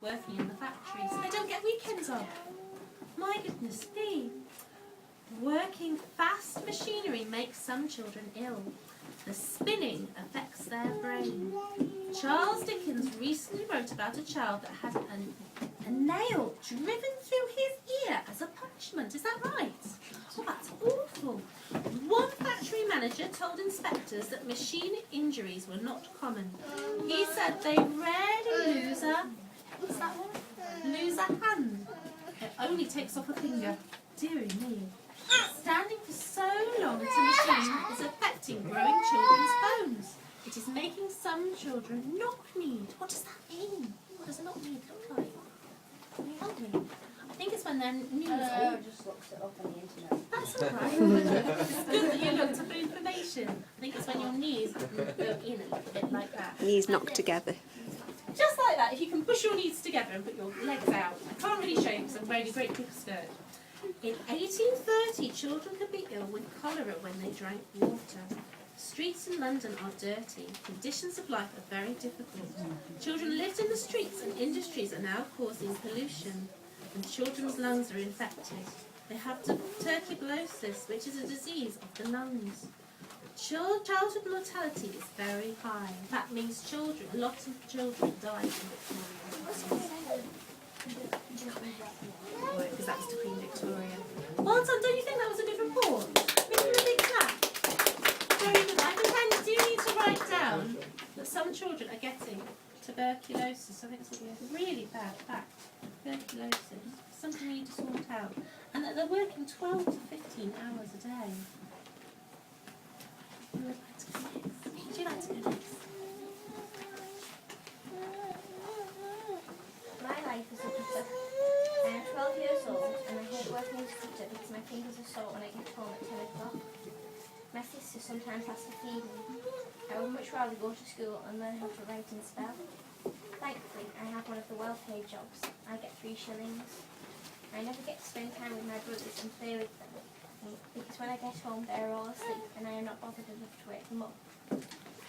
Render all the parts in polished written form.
working in the factory, so they don't get weekends off. My goodness me. Working fast machinery makes some children ill. The spinning affects their brain. Charles Dickens recently wrote about a child that had a nail driven through his ear as a punishment. Is that right? Oh, that's awful. One factory manager told inspectors that machine injuries were not common. He said they rarely lose a... What's that one? Lose a hand. It only takes off a finger. Dearie me. Standing for so long at a machine is affecting growing children's bones. It is making some children knock-kneed. What does that mean? What does a knock-kneed look like? Can you help me? I think it's when their knees I just looked it up on the internet. That's all right. It's good that you looked up information. I think it's when your knees go in a little bit like that. Knees knocked together. Just like that, if you can push your knees together and put your legs out. I can't really show you because I'm wearing a great big skirt. In 1830, children could be ill with cholera when they drank water. Streets in London are dirty. Conditions of life are very difficult. Children lived in the streets and industries are now causing pollution, and children's lungs are infected. They have tuberculosis, which is a disease of the lungs. Childhood mortality is very high. That means a lot of children die in Victoria. Because that was to Queen Victoria. Well done, don't you think that was a good report? Give them a big clap. Very good. I think I do need to write down that some children are getting tuberculosis. I think it's a really bad fact. Tuberculosis. Something we need to sort out. And that they're working 12 to 15 hours a day. Who would like to go next? Would you like to go next? My life is a picture. I am 12 years old and I hate working as a teacher because my fingers are sore when I get home at 10 o'clock. My sister sometimes has to feed me. I would much rather go to school and learn how to write and spell. Thankfully, I have one of the well-paid jobs. I get 3 shillings. I never get to spend time with my brothers and play with them because when I get home they are all asleep and I am not bothered enough to wake them up.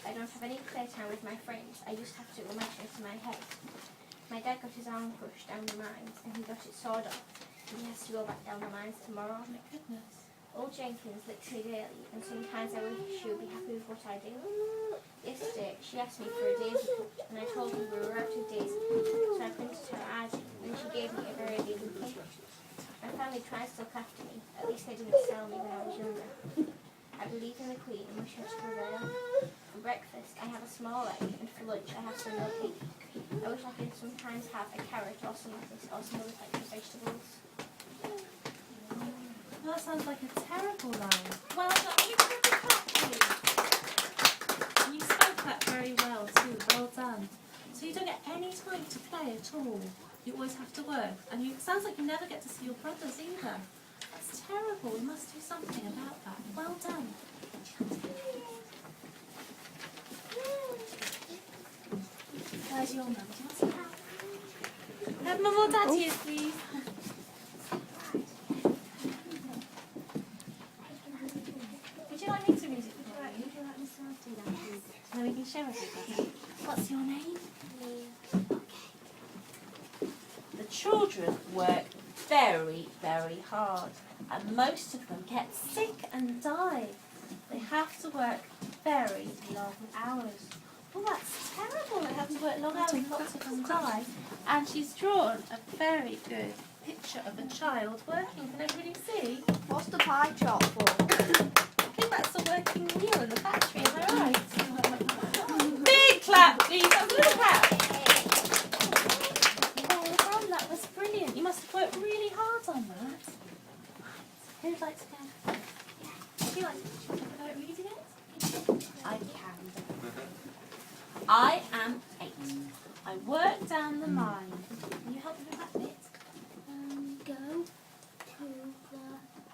I don't have any playtime with my friends. I just have to imagine it in my head. My dad got his arm crushed down the mines and he got it sawed off. And he has to go back down the mines tomorrow. Oh my goodness. Old Jenkins licks me daily and sometimes I wish she would be happy with what I do. Yesterday she asked me for a daisy cut and I told her we were out of daisy, so I printed her ID and she gave me a very big bouquet. My family tries to look after me, at least they didn't sell me when I was younger. I believe in the Queen and wish her to prevail. For breakfast I have a small egg and for lunch I have some milk. I wish I could sometimes have a carrot or some lettuce or some other types of vegetables. Well, that sounds like a terrible line. Well done. You can have a clap, please. And you spoke that very well too. Well done. So you don't get any time to play at all. You always have to work. And it sounds like you never get to see your brothers either. That's terrible. You must do something about that. Well done. Where's your mum? Do you want some help? Have mum or dad here, please. Would you like me to read it? Would you like me to do that, please? So then we can share everybody. What's your name? Okay. The children work very, very hard, and most of them get sick and die. They have to work very long hours. Oh, that's terrible. They have to work long hours and lots of them die. And she's drawn a very good picture of a child working. Can everybody see? What's the pie chart for? I think that's a working wheel in the factory, am I right? Big clap, please. That was a little clap. Well done, that was brilliant. You must have worked really hard on that. Who'd like to go? Would you like to go at reading it? I can. I am 8. I work down the mine. Can you help me with that bit?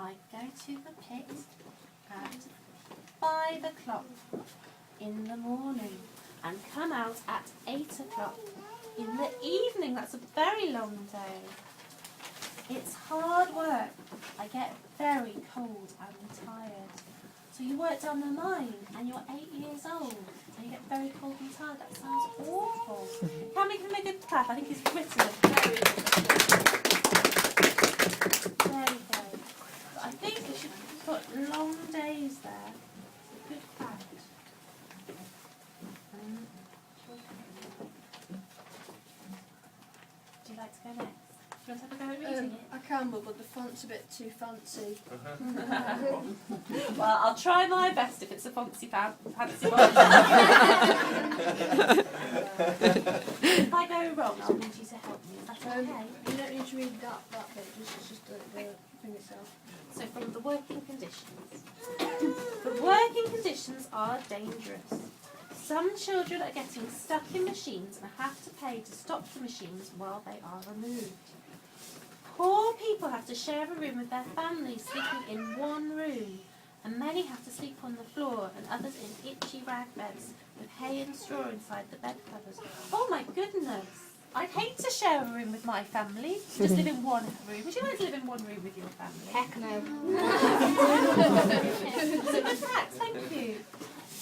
I go to the pit at 5 o'clock in the morning and come out at 8 o'clock in the evening. That's a very long day. It's hard work. I get very cold and tired. So you work down the mine and you're 8 years old and you get very cold and tired. That sounds awful. Can we give him a good clap? I think he's written a very good book. There we go. But I think we should put long days there. It's a good fact. Do you like to go next? Do you want to have a go at reading it? I can, but the font's a bit too fancy. Well, I'll try my best if it's a fancy one. If I go wrong, I'll need you to help me. Is that okay? You don't need to read that bit, just the thing itself. So from the working conditions. The working conditions are dangerous. Some children are getting stuck in machines and have to pay to stop the machines while they are removed. Poor people have to share a room with their families, sleeping in one room, and many have to sleep on the floor and others in itchy rag beds with hay and straw inside the bed covers. Oh my goodness! I'd hate to share a room with my family. Just live in one room. Would you like to live in one room with your family? Heck no. It's a good fact, thank you.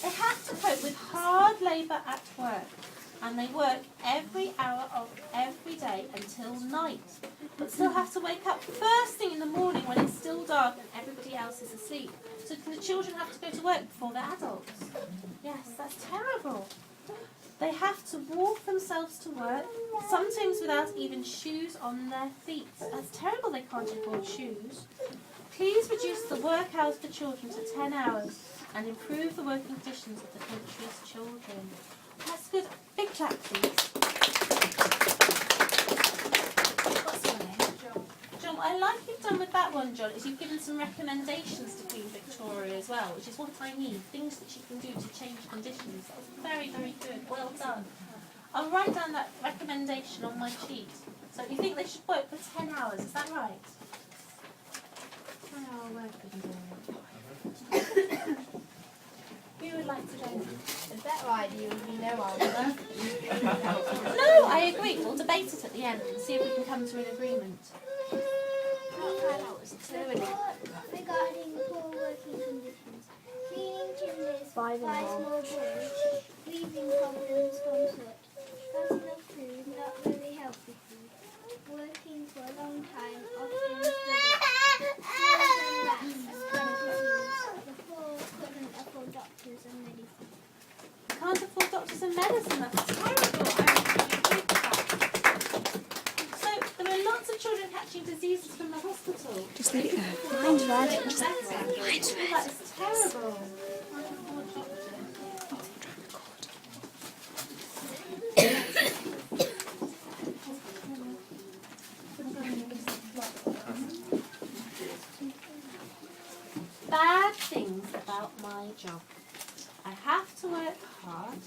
They have to cope with hard labour at work, and they work every hour of every day until night, but still have to wake up first thing in the morning when it's still dark and everybody else is asleep. So the children have to go to work before they're adults. Yes, that's terrible. They have to walk themselves to work, sometimes without even shoes on their feet. That's terrible, they can't afford shoes. Please reduce the work hours for children to 10 hours and improve the working conditions of the country's children. That's good. Big clap, please. What's your name? John, what I like you've done with that one, John, is you've given some recommendations to Queen Victoria as well, which is what I need. Things that she can do to change conditions. That was very, very good. Well done. I'll write down that recommendation on my sheet. So you think they should work for 10 hours, is that right? 10-hour working day. Who would like to go? A better idea would be no answer. No, I agree. We'll debate it at the end and see if we can come to an agreement. Not 5 hours, it's too early. Regarding poor working conditions, cleaning chimneys, Five and a half. small boys, breathing problems from soot, not enough food, not very healthy food, working for a long time, often studying, children rats and disease, the poor couldn't afford doctors and medicine. Can't afford doctors and medicine. That's terrible. I agree with that. So there are lots of children catching diseases from the hospital. Just leave it there. Mine's red. That is terrible. Can't afford doctors. Bad things about my job. I have to work hard.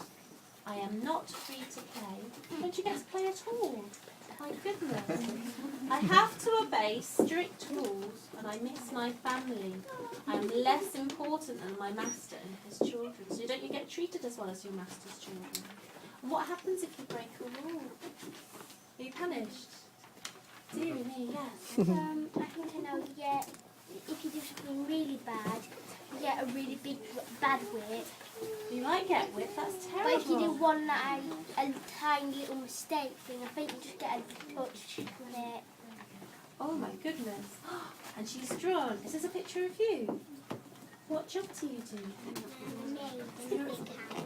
I am not free to play. Don't you get to play at all? My goodness. I have to obey strict rules and I miss my family. I am less important than my master and his children. So don't you get treated as well as your master's children? And what happens if you break a rule? Are you punished? Dear me, yes. I think I know, yeah, if you do something really bad, you get a really bad whip. You might get whipped, that's terrible. But if you do one a tiny little mistake thing, I think you just get a touch on it. Oh my goodness. And she's drawn. Is this a picture of you? What job do you do?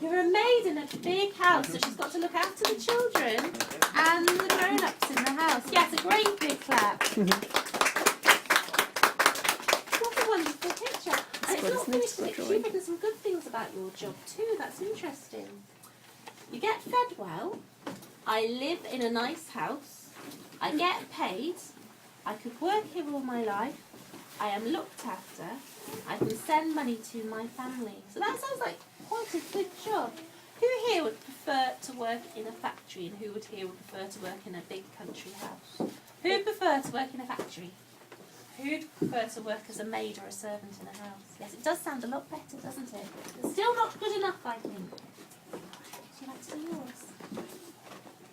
You're a maid in a big house, so she's got to look after the children and the grown-ups in the house. Yes, a great big clap. What a wonderful picture. And it's not finished yet. You've written some good things about your job too. That's interesting. You get fed well. I live in a nice house. I get paid. I could work here all my life. I am looked after. I can send money to my family. So that sounds like quite a good job. Who here would prefer to work in a factory and who would here would prefer to work in a big country house? Who would prefer to work in a factory? Who would prefer to work as a maid or a servant in a house? Yes, it does sound a lot better, doesn't it? It's still not good enough, I think. Would you like to do yours?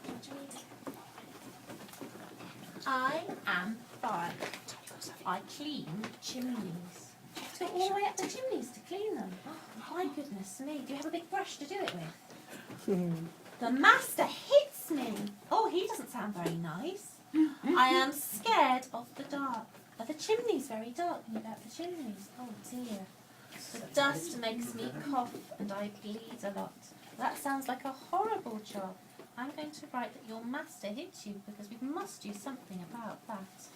What do you read? I am 5. I clean chimneys. So all the way up the chimneys to clean them. Oh, my goodness me. Do you have a big brush to do it with? The master hits me. Oh, he doesn't sound very nice. I am scared of the dark. Are the chimneys very dark? Can you go up the chimneys? Oh dear. The dust makes me cough and I bleed a lot. That sounds like a horrible job. I'm going to write that your master hits you because we must do something about that.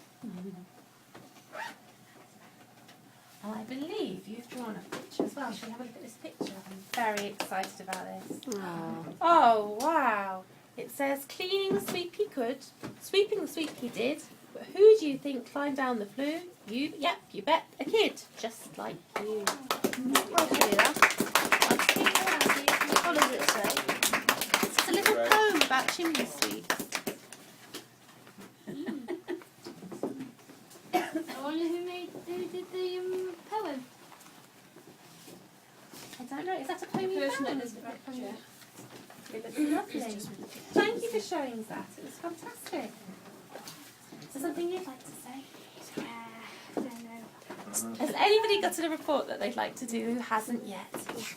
And I believe you've drawn a picture as well. Shall we have a look at this picture? I'm very excited about this. Oh, wow. It says, cleaning the sweep he could, sweeping the sweep he did, but who do you think climbed down the flue? You, yep, you bet, a kid, just like you. I'll show you that. What does it say? It's a little poem about chimney sweeps. I wonder who did the poem. I don't know, is that a poem you Person found? that is the picture. It looks lovely. Thank you for showing us that. It was fantastic. Is there something you'd like to say? I don't know. Has anybody got a report that they'd like to do who hasn't yet? Yes.